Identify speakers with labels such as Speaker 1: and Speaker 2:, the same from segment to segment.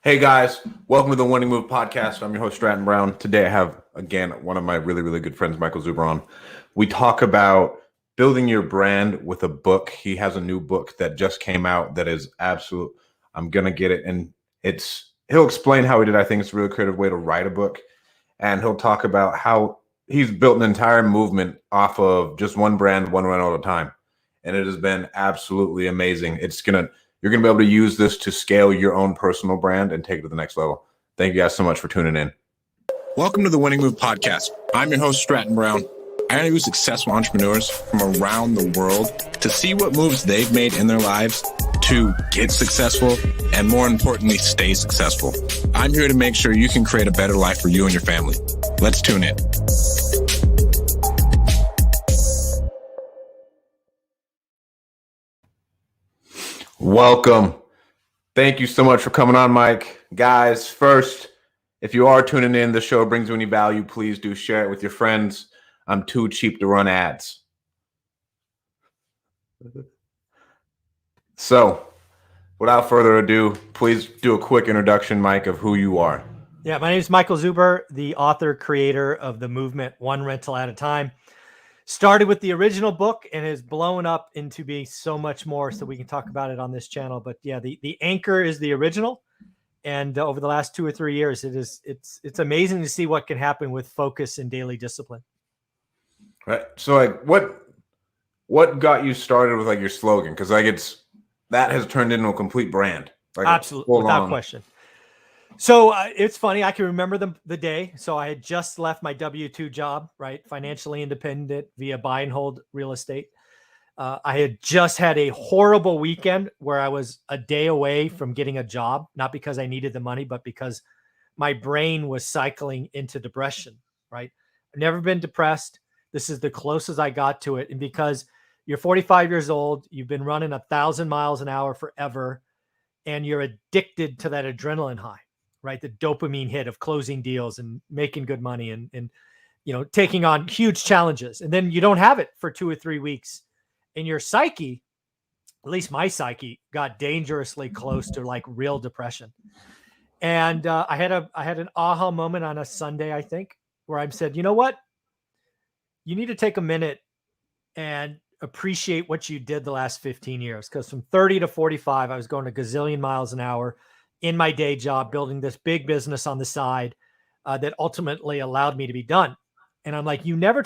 Speaker 1: Hey guys, welcome to the Winning Move podcast. I'm your host, Stratton Brown. Today I have, again, one of my really, really good friends, Michael Zuber, on. We talk about building your brand with a book. He has a new book that just came out that is absolute. I'm going to get it. And he'll explain how he did. I think it's a really creative way to write a book. And he'll talk about how he's built an entire movement off of just one brand, one rental at a time. And it has been absolutely amazing. You're going to be able to use this to scale your own personal brand and take it to the next level. Thank you guys so much for tuning in.
Speaker 2: Welcome to the Winning Move podcast. I'm your host, Stratton Brown. I interview successful entrepreneurs from around the world to see what moves they've made in their lives to get successful and, more importantly, stay successful. I'm here to make sure you can create a better life for you and your family. Let's tune in.
Speaker 1: Welcome. Thank you so much for coming on, Mike. Guys, first, if you are tuning in, the show brings you any value, please do share it with your friends. I'm too cheap to run ads. So, without further ado, please do a quick introduction, Mike, of who you are.
Speaker 3: Yeah, my name is Michael Zuber, the author, creator of the movement One Rental at a Time. Started with the original book and has blown up into being so much more, so we can talk about it on this channel. But yeah, the anchor is the original. And over the last 2 or 3 years, it's amazing to see what can happen with focus and daily discipline.
Speaker 1: Right. So like what got you started with like your slogan? Because that has turned into a complete brand. Like
Speaker 3: absolutely, without question. So it's funny. I can remember the day. So I had just left my W-2 job, right? Financially independent via buy and hold real estate. I had just had a horrible weekend where I was a day away from getting a job, not because I needed the money, but because my brain was cycling into depression, right? I've never been depressed. This is the closest I got to it. And because you're 45 years old, you've been running 1,000 miles an hour forever, and you're addicted to that adrenaline high, right? The dopamine hit of closing deals and making good money and taking on huge challenges. And then you don't have it for 2 or 3 weeks. And your psyche, at least my psyche, got dangerously close to like real depression. And I had an aha moment on a Sunday, I think, where I said, you know what? You need to take a minute and appreciate what you did the last 15 years. Because from 30 to 45, I was going a gazillion miles an hour in my day job, building this big business on the side that ultimately allowed me to be done. And I'm like, you never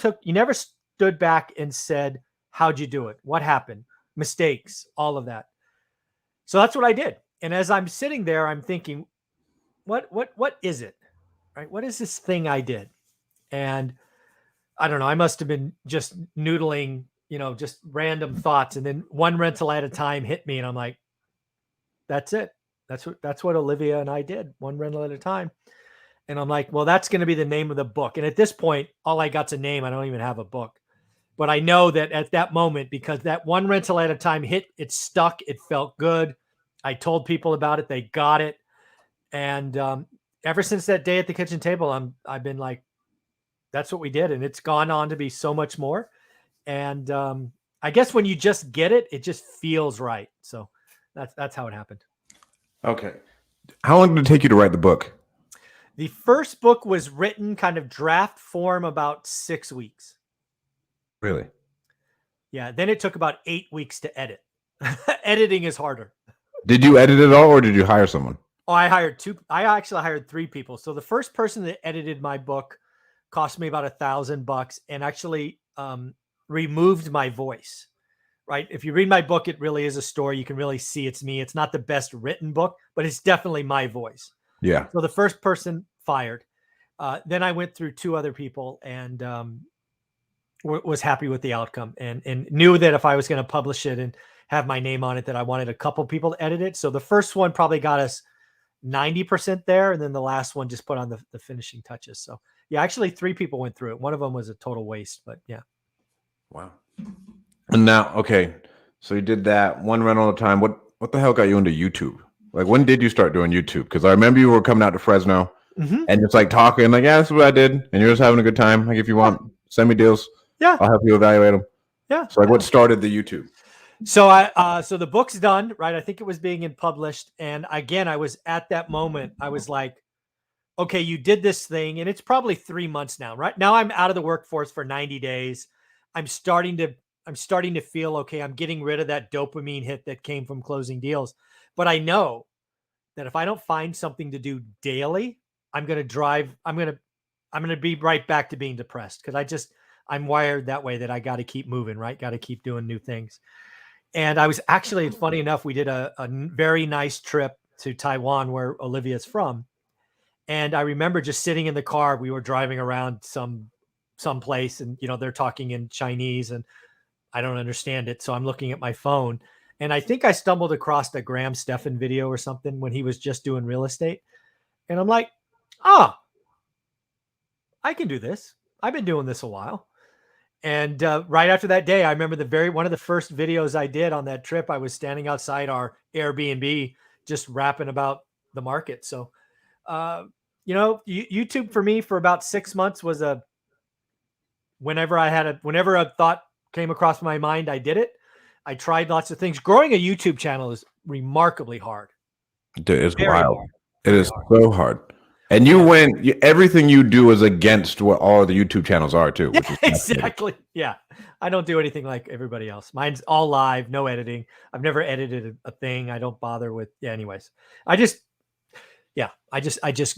Speaker 3: stood back and said, how'd you do it? What happened? Mistakes, all of that. So that's what I did. And as I'm sitting there, I'm thinking, what is it? Right? What is this thing I did? And I don't know, I must have been just noodling, just random thoughts. And then one rental at a time hit me. And I'm like, that's it. That's what Olivia and I did, one rental at a time. And I'm like, well, that's going to be the name of the book. And at this point, all I got's a name. I don't even have a book. But I know that at that moment, because that one rental at a time hit, it stuck. It felt good. I told people about it. They got it. And ever since that day at the kitchen table, I've been like, that's what we did. And it's gone on to be so much more. And I guess when you just get it, it just feels right. So that's how it happened.
Speaker 1: Okay. How long did it take you to write the book?
Speaker 3: The first book was written kind of draft form about 6 weeks.
Speaker 1: Really?
Speaker 3: Yeah. Then it took about 8 weeks to edit. Editing is harder.
Speaker 1: Did you edit it all or did you hire someone?
Speaker 3: Oh, I actually hired 3 people. So the first person that edited my book cost me about $1,000 and actually removed my voice. Right. If you read my book, it really is a story. You can really see it's me. It's not the best written book, but it's definitely my voice.
Speaker 1: Yeah.
Speaker 3: So the first person fired. Then I went through 2 other people and was happy with the outcome and knew that if I was going to publish it and have my name on it, that I wanted a couple people to edit it. So the first one probably got us 90% there. And then the last one just put on the finishing touches. So yeah, actually 3 people went through it. One of them was a total waste, but yeah.
Speaker 1: Wow. And now, okay, so you did that one rental at a time. What the hell got you into YouTube? Like, when did you start doing YouTube? Because I remember you were coming out to Fresno and just like talking, like, yeah, this is what I did, and you're just having a good time. Like, if you want, send me deals.
Speaker 3: Yeah,
Speaker 1: I'll help you evaluate them.
Speaker 3: Yeah.
Speaker 1: So, like, what started the YouTube?
Speaker 3: So the book's done, right? I think it was being published. And again, I was at that moment, I was like, okay, you did this thing, and it's probably 3 months now, right? Now I'm out of the workforce for 90 days. I'm starting to I'm starting to feel okay. I'm getting rid of that dopamine hit that came from closing deals. But I know that if I don't find something to do daily, I'm going to be right back to being depressed because I'm wired that way that I got to keep moving, right? Got to keep doing new things. And I was actually, it's funny enough, we did a very nice trip to Taiwan where Olivia's from. And I remember just sitting in the car, we were driving around some place and, they're talking in Chinese and I don't understand it. So I'm looking at my phone and I think I stumbled across a Graham Stephan video or something when he was just doing real estate. And I'm like, oh, I can do this. I've been doing this a while. And right after that day, I remember one of the first videos I did on that trip. I was standing outside our Airbnb, just rapping about the market. So, YouTube for me for about 6 months was whenever a thought came across my mind, I did it. I tried lots of things. Growing a YouTube channel is remarkably hard.
Speaker 1: Dude, it's
Speaker 3: Very
Speaker 1: wild.
Speaker 3: hard.
Speaker 1: It
Speaker 3: Very
Speaker 1: is
Speaker 3: hard.
Speaker 1: so hard. And everything you do is against what all the YouTube channels are too. Which is
Speaker 3: Exactly. Yeah. I don't do anything like everybody else. Mine's all live, no editing. I've never edited a thing. I don't bother with, anyways. I just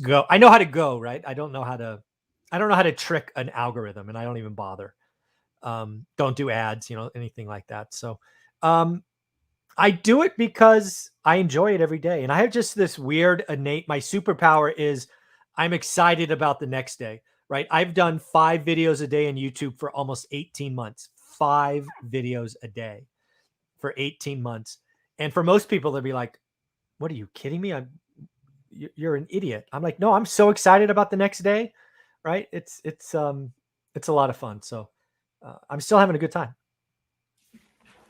Speaker 3: go. I know how to go, right? I don't know how to trick an algorithm and I don't even bother. Don't do ads, anything like that. So, I do it because I enjoy it every day. And I have just this weird my superpower is I'm excited about the next day, right? I've done 5 videos a day on YouTube for almost 18 months, 5 videos a day for 18 months. And for most people, they'll be like, what are you kidding me? You're an idiot. I'm like, no, I'm so excited about the next day. Right. It's a lot of fun. So I'm still having a good time.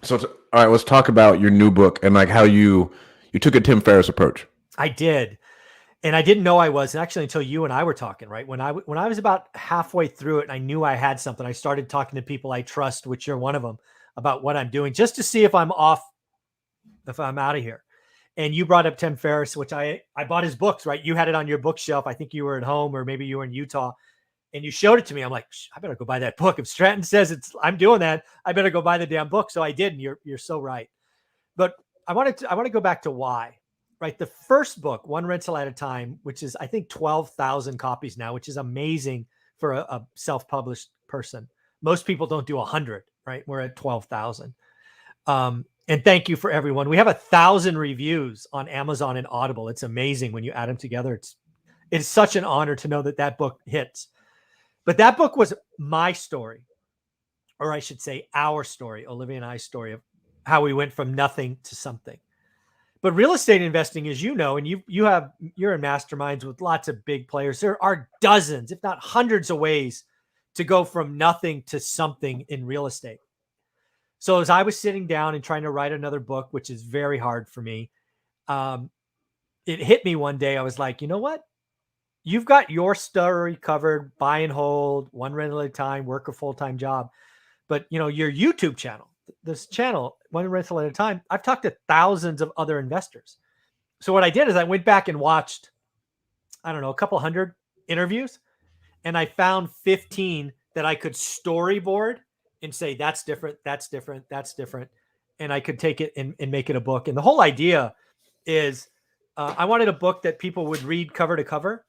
Speaker 1: So all right, let's talk about your new book and like how you took a Tim Ferriss approach.
Speaker 3: I did. And I didn't know I was, and actually until you and I were talking, right? When I was about halfway through it and I knew I had something, I started talking to people I trust, which you're one of them, about what I'm doing, just to see if I'm off, if I'm out of here. And you brought up Tim Ferriss, which I bought his books, right? You had it on your bookshelf. I think you were at home or maybe you were in Utah and you showed it to me. I'm like, I better go buy that book. If Stratton says I'm doing that, I better go buy the damn book. So I did. And you're so right. But I want to go back to why, right? The first book, One Rental at a Time, which is I think 12,000 copies now, which is amazing for a self-published person. Most people don't do 100, right? We're at 12,000. And thank you for everyone. We have 1,000 reviews on Amazon and Audible. It's amazing when you add them together. It's such an honor to know that book hits. But that book was my story, or I should say our story, Olivia and I's story of how we went from nothing to something. But real estate investing, as you know, and you're in masterminds with lots of big players. There are dozens, if not hundreds of ways to go from nothing to something in real estate. So as I was sitting down and trying to write another book, which is very hard for me, it hit me one day. I was like, you know what? You've got your story covered, buy and hold, one rental at a time, work a full-time job. But, your YouTube channel, this channel, One Rental at a Time, I've talked to thousands of other investors. So what I did is I went back and watched, I don't know, a couple hundred interviews, and I found 15 that I could storyboard and say, that's different, that's different, that's different. And I could take it and make it a book. And the whole idea is I wanted a book that people would read cover to cover,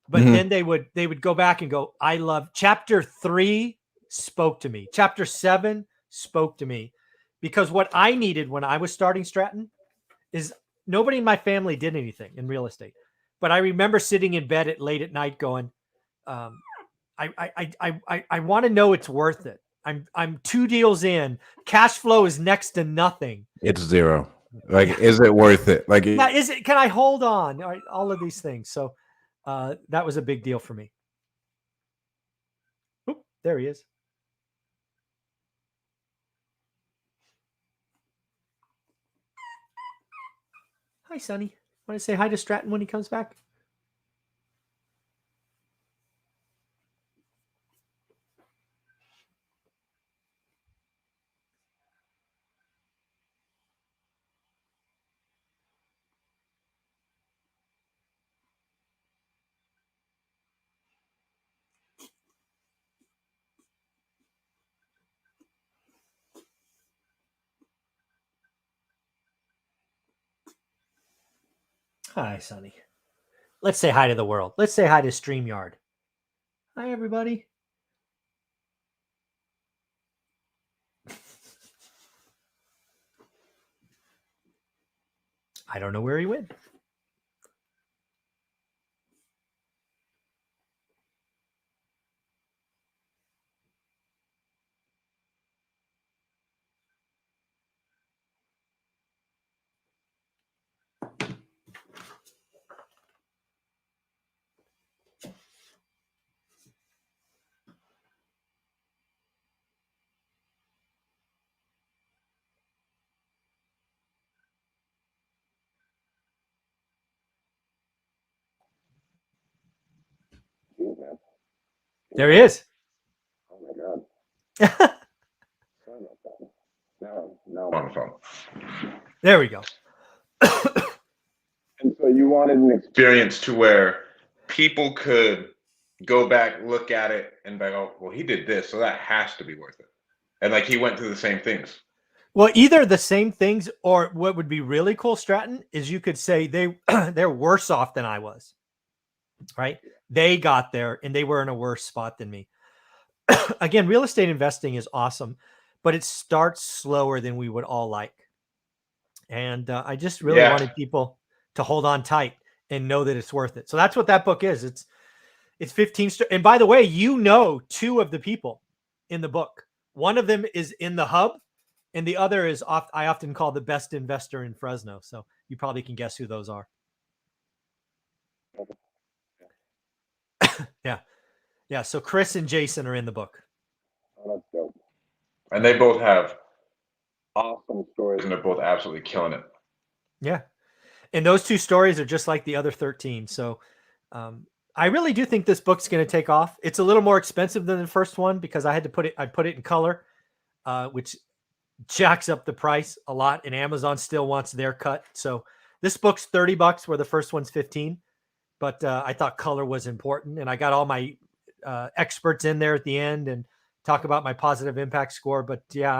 Speaker 3: but then they would go back and go, I love chapter 3 spoke to me. Chapter 7 spoke to me, because what I needed when I was starting Stratton is nobody in my family did anything in real estate. But I remember sitting in bed late at night going, I want to know it's worth it. I'm 2 deals in. Cash flow is next to nothing.
Speaker 1: It's zero. Like, is it worth it? Like,
Speaker 3: now, can I hold on? All of these things. So that was a big deal for me. Oop, there he is. Hi, Sonny. Want to say hi to Stratton when he comes back? Hi, Sonny. Let's say hi to the world. Let's say hi to StreamYard. Hi, everybody. I don't know where he went. There he is.
Speaker 1: Oh my God. Sorry about that. Now I'm on the phone.
Speaker 3: There we go.
Speaker 1: And so you wanted an experience to where people could go back, look at it, and be like, oh, well, he did this, so that has to be worth it. And like he went through the same things.
Speaker 3: Well, either the same things, or what would be really cool, Stratton, is you could say they're worse off than I was. Right? They got there and they were in a worse spot than me. Again, real estate investing is awesome, but it starts slower than we would all like. And I just really wanted people to hold on tight and know that it's worth it. So that's what that book is. It's 15. And by the way, you know, two of the people in the book. One of them is in the hub, and the other is I often call the best investor in Fresno. So you probably can guess who those are. Yeah. Yeah. So Chris and Jason are in the book.
Speaker 1: Oh, that's dope. And they both have awesome stories, and they're both absolutely killing it.
Speaker 3: Yeah. And those two stories are just like the other 13. So I really do think this book's going to take off. It's a little more expensive than the first one because I put it in color, which jacks up the price a lot. And Amazon still wants their cut. So this book's $30 where the first one's 15. But I thought color was important. And I got all my experts in there at the end and talk about my positive impact score. But yeah,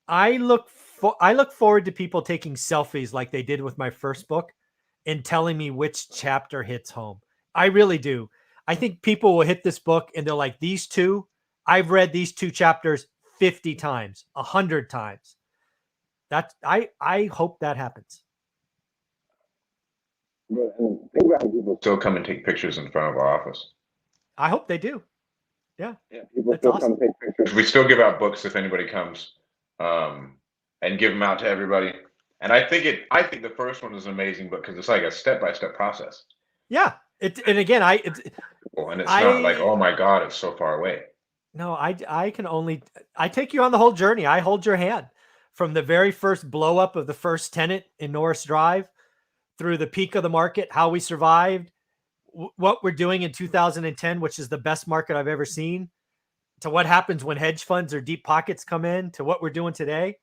Speaker 3: I look forward to people taking selfies like they did with my first book and telling me which chapter hits home. I really do. I think people will hit this book and they're like, these two, I've read these two chapters 50 times, 100 times. I hope that happens.
Speaker 1: But and think about how people still come and take pictures in front of our office.
Speaker 3: I hope they do. Yeah.
Speaker 1: People still come take pictures. We still give out books if anybody comes, and give them out to everybody. And I think the first one is an amazing book because it's like a step-by-step process.
Speaker 3: Yeah. And it's
Speaker 1: not like, oh my God, it's so far away.
Speaker 3: No, I take you on the whole journey. I hold your hand from the very first blow up of the first tenant in Norris Drive through the peak of the market, how we survived, what we're doing in 2010, which is the best market I've ever seen, to what happens when hedge funds or deep pockets come in, to what we're doing today.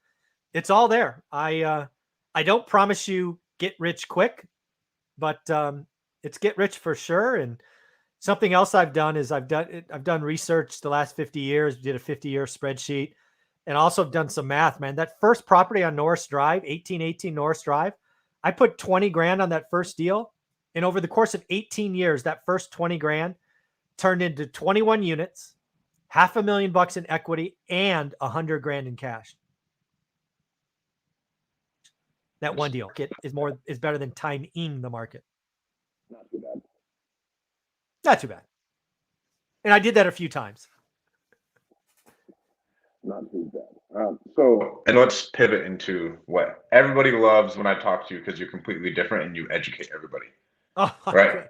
Speaker 3: It's all there. I don't promise you get rich quick, but it's get rich for sure. And something else I've done is I've done research the last 50 years, did a 50-year spreadsheet, and also done some math, man. That first property on Norris Drive, 1818 Norris Drive, I put 20 grand on that first deal. And over the course of 18 years, that first 20 grand turned into 21 units, $500,000 in equity, and 100 grand in cash. That one deal is better than timing the market.
Speaker 1: Not too bad.
Speaker 3: Not too bad. And I did that a few times.
Speaker 1: Not too bad. And let's pivot into what everybody loves when I talk to you because you're completely different and you educate everybody.
Speaker 3: Oh,
Speaker 1: right.
Speaker 3: Okay.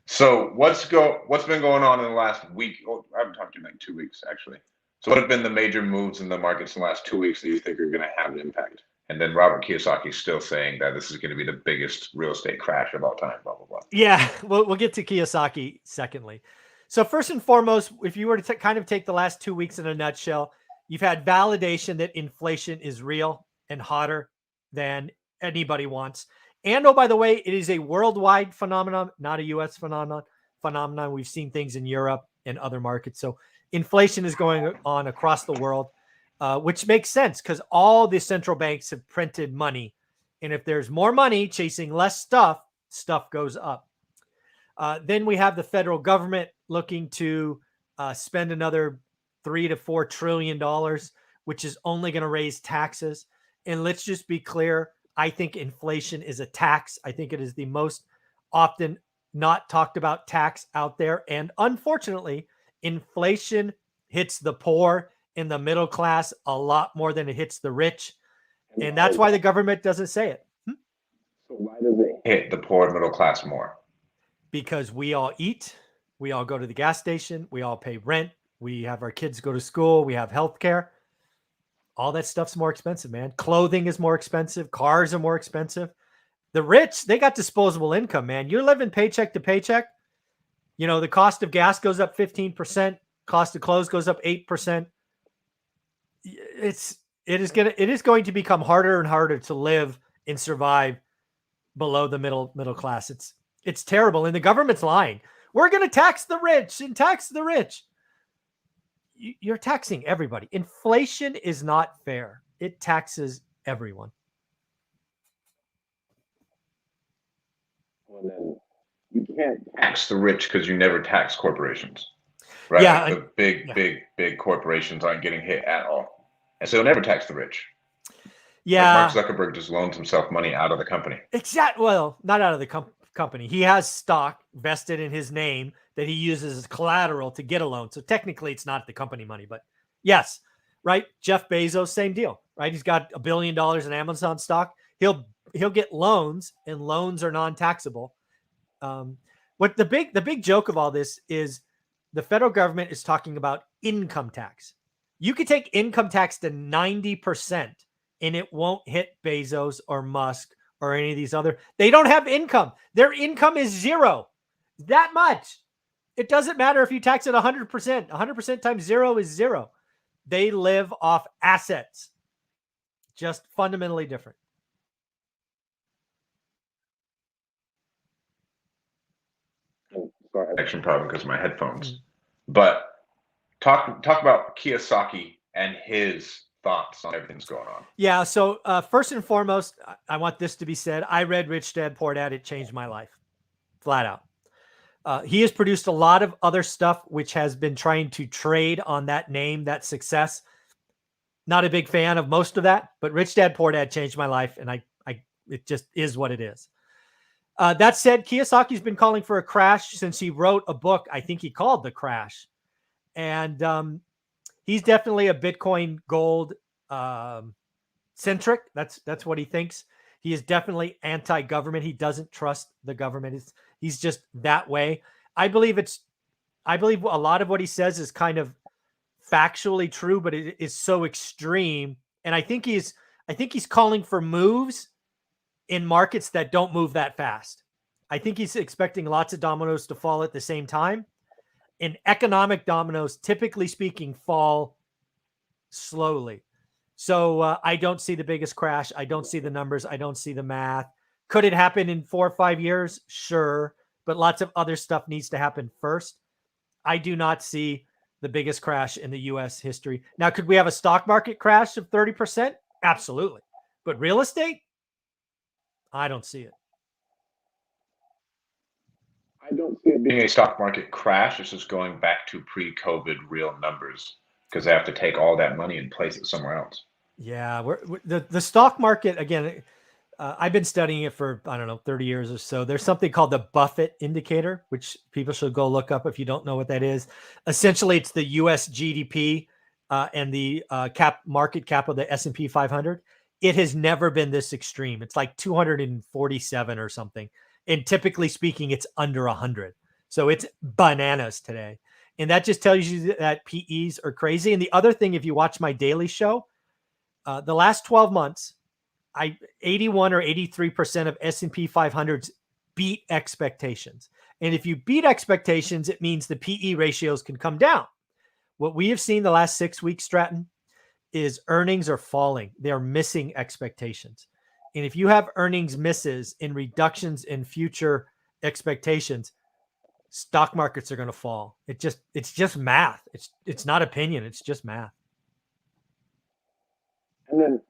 Speaker 1: So what's been going on in the last week? Oh, I haven't talked to you in like 2 weeks, actually. So what have been the major moves in the markets in the last 2 weeks that you think are going to have an impact? And then Robert Kiyosaki is still saying that this is going to be the biggest real estate crash of all time, blah, blah, blah.
Speaker 3: Yeah, we'll get to Kiyosaki secondly. So first and foremost, if you were to kind of take the last 2 weeks in a nutshell, you've had validation that inflation is real and hotter than anybody wants. And oh, by the way, it is a worldwide phenomenon, not a U.S. phenomenon. We've seen things in Europe and other markets. So inflation is going on across the world, which makes sense because all the central banks have printed money And if there's more money chasing less stuff, stuff goes up. Then we have the federal government looking to spend another $3 to $4 trillion, which is only going to raise taxes. And let's just be clear. I think inflation is a tax. I think it is the most often not talked about tax out there. And unfortunately, inflation hits the poor and the middle class a lot more than it hits the rich. And that's why the government doesn't say it.
Speaker 1: So why does it hit the poor and middle class more?
Speaker 3: Because we all eat, we all go to the gas station, we all pay rent, we have our kids go to school, we have health care. All that stuff's more expensive, man. Clothing is more expensive. Cars are more expensive. The rich, they got disposable income, man. You're living paycheck to paycheck. You know, the cost of gas goes up 15%. Cost of clothes goes up 8%. It is going to become harder and harder to live and survive below the middle class. It's terrible. And the government's lying. We're going to tax the rich and tax the rich. You're taxing everybody. Inflation is not fair. It taxes everyone.
Speaker 1: Well, then you can't tax the rich because you never tax corporations, right?
Speaker 3: Yeah,
Speaker 1: Like the big corporations aren't getting hit at all, and so they'll never tax the rich.
Speaker 3: Yeah,
Speaker 1: like Mark Zuckerberg just loans himself money out of the company.
Speaker 3: Exactly. Well, not out of the company. He has stock vested in his name that he uses as collateral to get a loan. So technically, it's not the company money, but yes, right. Jeff Bezos, same deal, right? He's got $1 billion in Amazon stock. He'll get loans, and loans are non-taxable. What the big joke of all this is, the federal government is talking about income tax. You could take income tax to 90%, and it won't hit Bezos or Musk or any of these other. They don't have income. Their income is zero. That much. It doesn't matter if you tax it 100%. 100% times zero is zero. They live off assets. Just fundamentally different.
Speaker 1: Sorry, connection problem because of my headphones. But talk about Kiyosaki and his thoughts on everything's going on.
Speaker 3: Yeah. So first and foremost, I want this to be said. I read Rich Dad Poor Dad. It changed my life, flat out. He has produced a lot of other stuff which has been trying to trade on that name, that success. Not a big fan of most of that, but Rich Dad Poor Dad changed my life, and it just is what it is. That said, Kiyosaki's been calling for a crash since he wrote a book I think he called The Crash. And he's definitely a Bitcoin gold centric. That's what he thinks. He is definitely anti-government. He doesn't trust the government. He's just that way. I believe a lot of what he says is kind of factually true, but it is so extreme. And I think he's calling for moves in markets that don't move that fast. I think he's expecting lots of dominoes to fall at the same time. And economic dominoes, typically speaking, fall slowly. So I don't see the biggest crash. I don't see the numbers. I don't see the math. Could it happen in 4 or 5 years? Sure. But lots of other stuff needs to happen first. I do not see the biggest crash in the U.S. history. Now, could we have a stock market crash of 30%? Absolutely. But real estate? I don't see it.
Speaker 1: I don't see it being a stock market crash. It's just going back to pre-COVID real numbers because they have to take all that money and place it somewhere else.
Speaker 3: Yeah, the stock market, again, I've been studying it for, 30 years or so. There's something called the Buffett Indicator, which people should go look up if you don't know what that is. Essentially, it's the U.S. GDP and the market cap of the S&P 500. It has never been this extreme. It's like 247 or something. And typically speaking, it's under 100. So it's bananas today. And that just tells you that PEs are crazy. And the other thing, if you watch my daily show, the last 12 months, 81 or 83% of S&P 500s beat expectations. And if you beat expectations, it means the PE ratios can come down. What we have seen the last 6 weeks, Stratton, is earnings are falling. They are missing expectations. And if you have earnings misses and reductions in future expectations, stock markets are going to fall. It's just math. It's not opinion. It's just math.
Speaker 1: And then,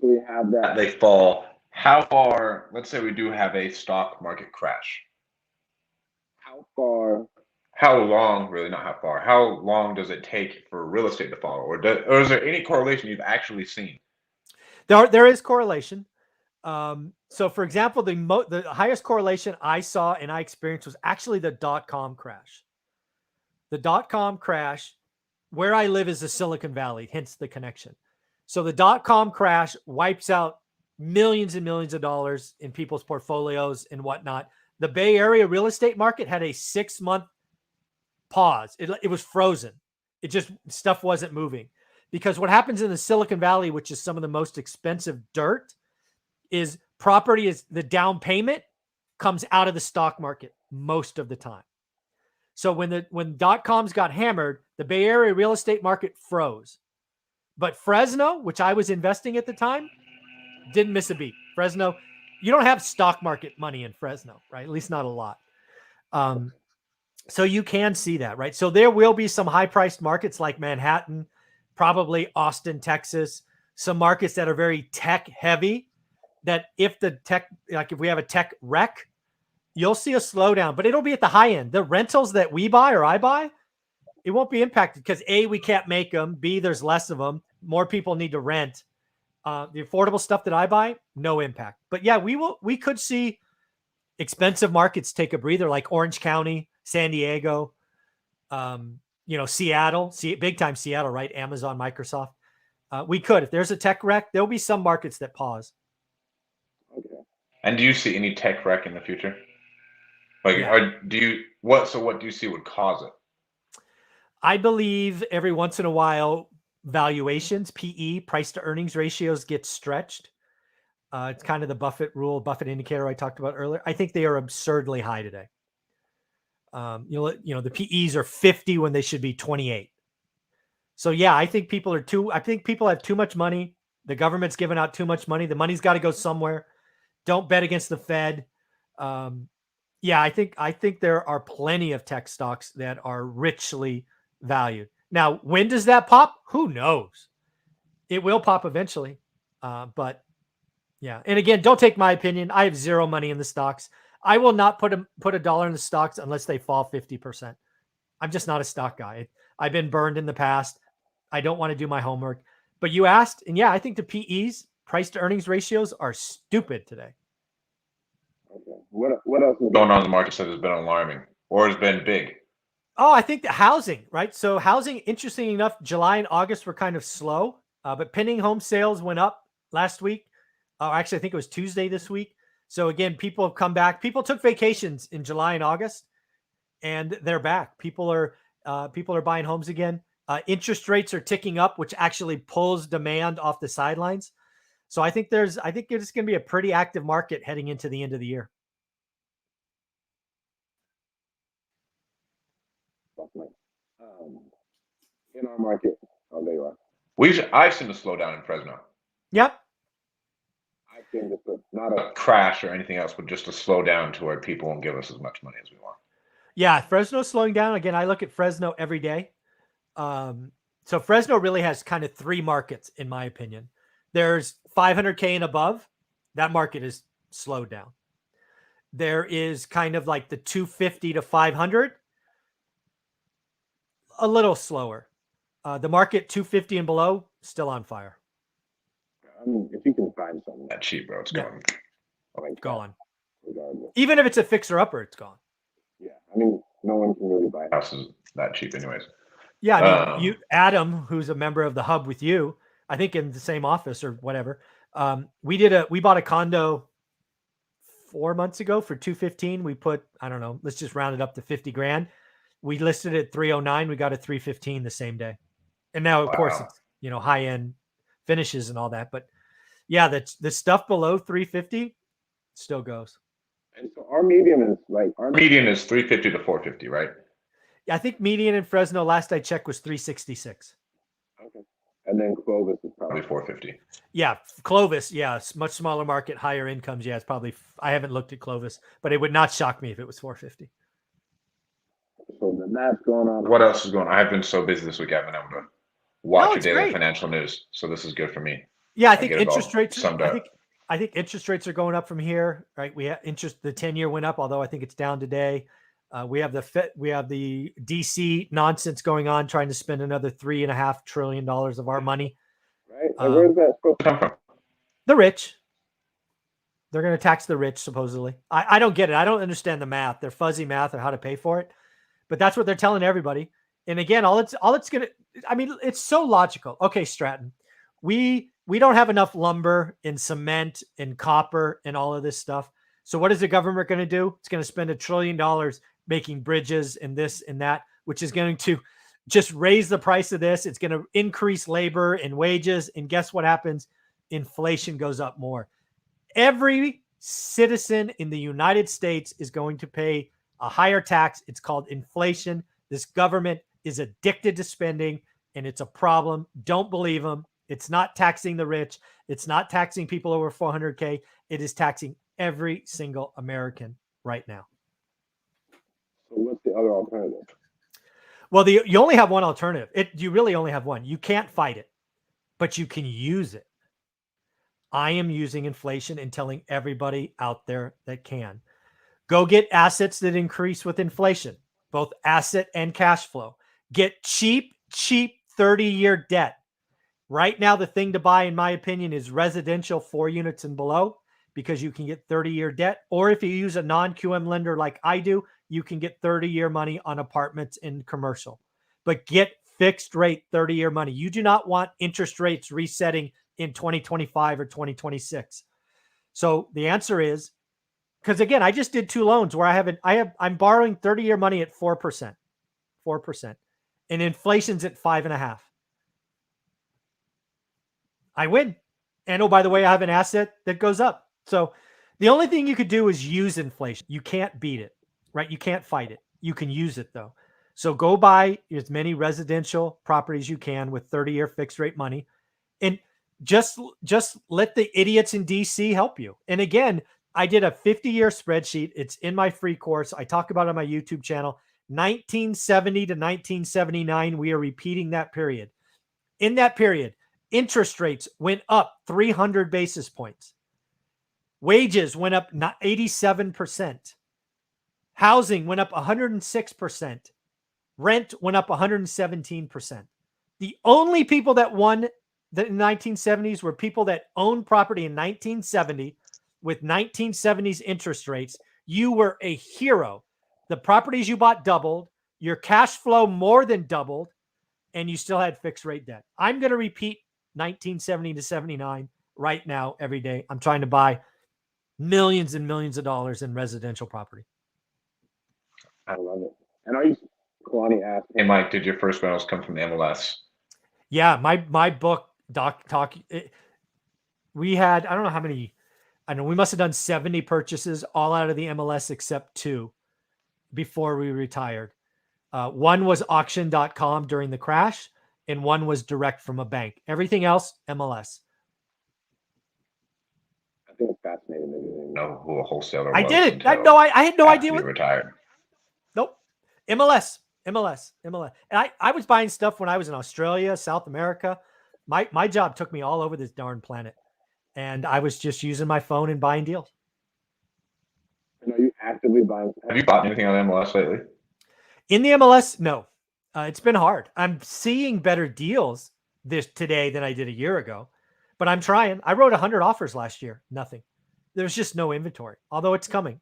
Speaker 1: eventually have that, they fall. How far, let's say we do have a stock market crash. How long, really not how far, how long does it take for real estate to fall? Or is there any correlation you've actually seen?
Speaker 3: There is correlation. So for example, the highest correlation I saw and I experienced was actually the .com crash. The .com crash, where I live is the Silicon Valley, hence the connection. So the .com crash wipes out millions and millions of dollars in people's portfolios and whatnot. The Bay Area real estate market had a 6-month pause. It was frozen. It just, stuff wasn't moving. Because what happens in the Silicon Valley, which is some of the most expensive dirt, is property is the down payment comes out of the stock market most of the time. So when .coms got hammered, the Bay Area real estate market froze. But Fresno, which I was investing at the time, didn't miss a beat. Fresno, you don't have stock market money in Fresno, right? At least not a lot. So you can see that, right? So there will be some high-priced markets like Manhattan, probably Austin, Texas, some markets that are very tech-heavy, that if the tech, like if we have a tech wreck, you'll see a slowdown, but it'll be at the high end. The rentals that we buy or I buy, it won't be impacted because A, we can't make them. B, there's less of them. More people need to rent. The affordable stuff that I buy, no impact. But yeah, we could see expensive markets take a breather, like Orange County, San Diego, Seattle, big time Seattle, right? Amazon, Microsoft. We could, if there's a tech wreck, there'll be some markets that pause.
Speaker 1: Okay. And do you see any tech wreck in the future? Like,
Speaker 3: Yeah.
Speaker 1: what do you see would cause it?
Speaker 3: I believe every once in a while, valuations, PE, price to earnings ratios get stretched. It's kind of the Buffett rule, Buffett Indicator I talked about earlier. I think they are absurdly high today. The PEs are 50 when they should be 28. So yeah, I think people have too much money. The government's giving out too much money. The money's got to go somewhere. Don't bet against the Fed. I think there are plenty of tech stocks that are richly valued. Now, when does that pop? Who knows? It will pop eventually. But yeah. And again, don't take my opinion. I have zero money in the stocks. I will not put a dollar in the stocks unless they fall 50%. I'm just not a stock guy. I've been burned in the past. I don't want to do my homework. But you asked, and yeah, I think the PEs, price to earnings ratios, are stupid today.
Speaker 1: Okay. What else is going on in the market that has been alarming or has been big?
Speaker 3: Oh, I think the housing, right? So housing, interesting enough, July and August were kind of slow, but pending home sales went up last week. Actually, I think it was Tuesday this week. So again, people have come back. People took vacations in July and August, and they're back. People are buying homes again. Interest rates are ticking up, which actually pulls demand off the sidelines. So I think it's going to be a pretty active market heading into the end of the year. In our market, there you are.
Speaker 1: I've seen a slowdown in Fresno.
Speaker 3: Yep.
Speaker 1: I've seen just not a crash or anything else, but just a slowdown to where people won't give us as much money as we want.
Speaker 3: Yeah, Fresno's slowing down. Again, I look at Fresno every day. So Fresno really has kind of three markets, in my opinion. There's 500K and above. That market is slowed down. There is kind of like the 250 to 500, a little slower. The market 250 and below, still on fire.
Speaker 1: I mean, if you can find something that cheap, bro, it's gone.
Speaker 3: Gone.
Speaker 1: Regardless.
Speaker 3: Even if it's a fixer upper, it's gone.
Speaker 1: Yeah, I mean, no one can really buy houses that cheap, anyways.
Speaker 3: Yeah, I mean, Adam, who's a member of the hub with you, I think in the same office or whatever. We bought a condo 4 months ago for $215. We put, I don't know, let's just round it up to 50 grand. We listed it at 309. We got it 315 the same day. And now, of course, it's, high end finishes and all that. But yeah, the stuff below 350 still goes.
Speaker 1: And so our median is 350 to 450, right?
Speaker 3: Yeah, I think median in Fresno last I checked was 366.
Speaker 1: Okay. And then Clovis is probably 450.
Speaker 3: Yeah, Clovis, yeah, much smaller market, higher incomes. Yeah, it's probably, I haven't looked at Clovis, but it would not shock me if it was 450.
Speaker 1: So then that's going on. What else is going on? I've been so busy this week, I haven't been able to watch a daily financial news. So this is good for me.
Speaker 3: Yeah, I
Speaker 1: I
Speaker 3: think
Speaker 1: get it all
Speaker 3: interest rates.
Speaker 1: summed up.
Speaker 3: I think interest rates are going up from here, right? We have interest. The 10-year went up, although I think it's down today. We have the DC nonsense going on, trying to spend another $3.5 trillion of our money.
Speaker 4: Right? And where's that supposed to
Speaker 1: come from?
Speaker 3: The rich. They're going to tax the rich, supposedly. I don't get it. I don't understand the math. They're fuzzy math or how to pay for it, but that's what they're telling everybody. And again, all it's going to. I mean, it's so logical. Okay, Stratton, we don't have enough lumber and cement and copper and all of this stuff. So what is the government going to do? It's going to spend $1 trillion making bridges and this and that, which is going to just raise the price of this. It's going to increase labor and wages. And guess what happens? Inflation goes up more. Every citizen in the United States is going to pay a higher tax. It's called inflation. This government is addicted to spending, and it's a problem. Don't believe them. It's not taxing the rich. It's not taxing people over 400K. It is taxing every single American right now.
Speaker 4: So what's the other alternative?
Speaker 3: Well, you only have one alternative. You really only have one. You can't fight it, but you can use it. I am using inflation and telling everybody out there that can. Go get assets that increase with inflation, both asset and cash flow. Get cheap 30-year debt. Right now, the thing to buy, in my opinion, is residential 4 units and below, because you can get 30-year debt. Or if you use a non-QM lender like I do, you can get 30-year money on apartments and commercial. But get fixed rate 30-year money. You do not want interest rates resetting in 2025 or 2026. So the answer is, because again, I just did 2 loans where I'm borrowing 30-year money at 4%, and inflation's at 5.5%. I win. And oh, by the way, I have an asset that goes up. So the only thing you could do is use inflation. You can't beat it, right? You can't fight it. You can use it though. So go buy as many residential properties you can with 30-year fixed rate money, and just let the idiots in DC help you. And again, I did a 50-year spreadsheet. It's in my free course. I talk about it on my YouTube channel. 1970 to 1979, we are repeating that period. In that period, interest rates went up 300 basis points. Wages went up 87%. Housing went up 106%. Rent went up 117%. The only people that won in the 1970s were people that owned property in 1970 with 1970s interest rates. You were a hero. The properties you bought doubled. Your cash flow more than doubled. And you still had fixed rate debt. I'm going to repeat 1970 to 79 right now every day. I'm trying to buy millions and millions of dollars in residential property.
Speaker 4: I love it. And are you, Kalani asked,
Speaker 1: Hey, Mike, did your first rentals come from the MLS?
Speaker 3: Yeah, my book, we had, I don't know how many, I know we must have done 70 purchases all out of the MLS except 2 before we retired. One was auction.com during the crash, and one was direct from a bank. Everything else, MLS.
Speaker 4: I think it's fascinating that you
Speaker 1: Know who a wholesaler
Speaker 3: I
Speaker 1: was.
Speaker 3: did it.
Speaker 1: until
Speaker 3: I had no
Speaker 1: after
Speaker 3: idea
Speaker 1: you
Speaker 3: what.
Speaker 1: retired.
Speaker 3: Nope. MLS. And I was buying stuff when I was in Australia, South America. My job took me all over this darn planet, and I was just using my phone and buying deals.
Speaker 4: And are you actively buying?
Speaker 1: Have you bought anything on MLS lately?
Speaker 3: In the MLS, no. It's been hard. I'm seeing better deals today than I did a year ago, but I'm trying. I wrote 100 offers last year. Nothing. There's just no inventory, although it's coming.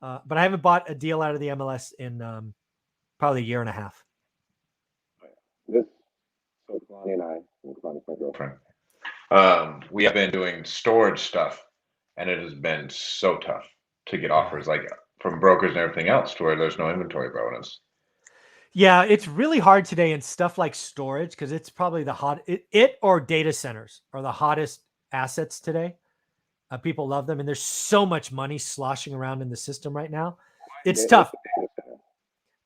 Speaker 3: But I haven't bought a deal out of the MLS in probably a year and a half.
Speaker 4: So Kalani and Kalani's my girlfriend.
Speaker 1: We have been doing storage stuff, and it has been so tough to get offers, like from brokers and everything else, to where there's no inventory bonus.
Speaker 3: Yeah, it's really hard today in stuff like storage, because it's probably it or data centers are the hottest assets today. People love them, and there's so much money sloshing around in the system right now. It's tough.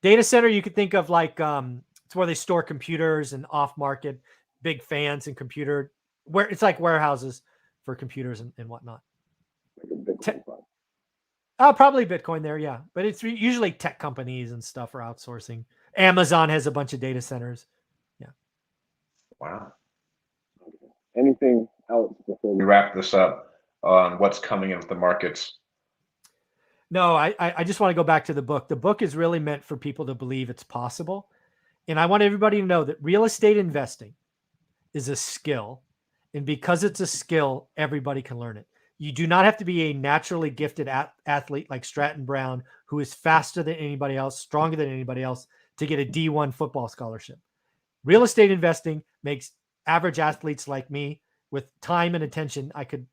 Speaker 3: Data center, you could think of like it's where they store computers and off-market big fans and computer, where it's like warehouses for computers and whatnot.
Speaker 4: Like
Speaker 3: Probably Bitcoin there, yeah. But it's usually tech companies and stuff are outsourcing. Amazon has a bunch of data centers. Yeah.
Speaker 1: Wow.
Speaker 4: Anything else before
Speaker 1: we wrap this up on what's coming in with the markets?
Speaker 3: No, I just want to go back to the book. The book is really meant for people to believe it's possible. And I want everybody to know that real estate investing is a skill. And because it's a skill, everybody can learn it. You do not have to be a naturally gifted athlete like Stratton Brown, who is faster than anybody else, stronger than anybody else, to get a D1 football scholarship. Real estate investing makes average athletes like me, with time and attention, I could,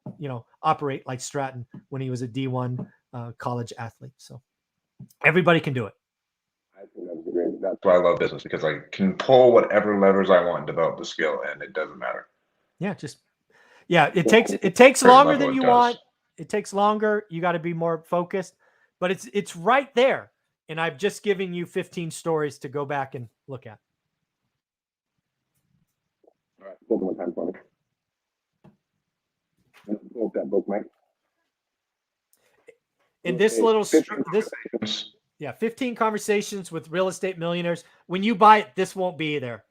Speaker 3: operate like Stratton when he was a D1 college athlete. So everybody can do it.
Speaker 4: I think that's great.
Speaker 1: That's why I love business, because I can pull whatever levers I want and develop the skill, and it doesn't matter.
Speaker 3: Yeah, it takes longer than you
Speaker 1: does.
Speaker 3: want. It takes longer. You got to be more focused, but it's right there. And I've just given you 15 stories to go back and look at.
Speaker 4: All right, one more time for me. Pull up that book, Mike.
Speaker 3: In this little
Speaker 4: 15
Speaker 3: 15 conversations with real estate millionaires. When you buy it, this won't be there.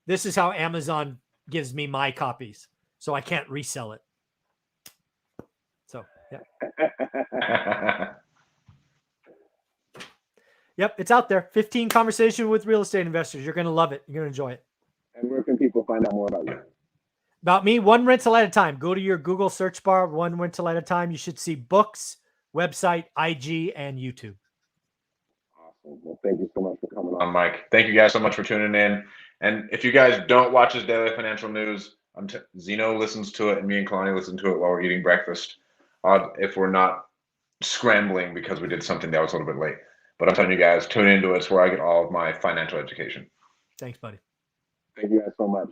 Speaker 3: This is how Amazon gives me my copies, so I can't resell it. So, yeah. Yep, it's out there. 15 conversations with real estate investors. You're going to love it. You're going to enjoy it.
Speaker 4: And where can people find out more about you?
Speaker 3: About me, one rental at a time. Go to your Google search bar, one rental at a time. You should see books, website, IG, and YouTube.
Speaker 4: Awesome. Well, thank you so much for coming on,
Speaker 1: Mike. Thank you guys so much for tuning in. And if you guys don't watch his daily financial news, Zeno listens to it, and me and Kalani listen to it while we're eating breakfast. If we're not scrambling because we did something that was a little bit late. But I'm telling you guys, tune into it. It's where I get all of my financial education.
Speaker 3: Thanks, buddy.
Speaker 4: Thank you guys so much.